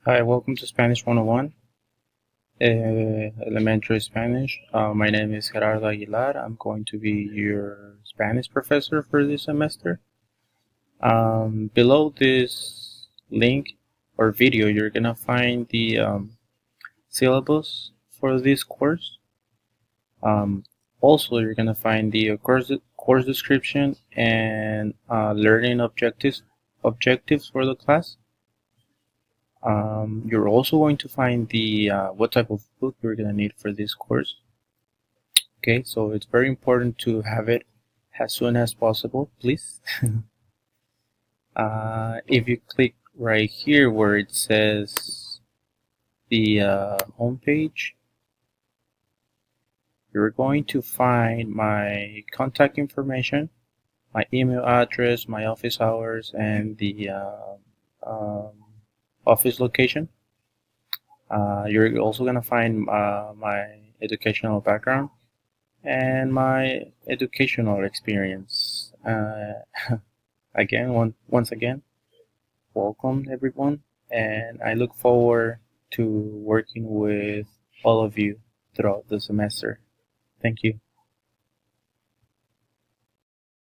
Hi, welcome to Spanish 101, elementary Spanish. My name is Gerardo Aguilar. I'm going to be your Spanish professor for this semester. Below this link or video, you're going to find the syllabus for this course. Also, you're going to find the course description and learning objectives for the class. You're also going to find the what type of book you're going to need for this course. Okay, so it's very important to have it as soon as possible, please. If you click right here where it says the home page, you're going to find my contact information, my email address, my office hours, and the office location. You're also going to find my educational background and my educational experience. Once again, welcome everyone, and I look forward to working with all of you throughout the semester. Thank you.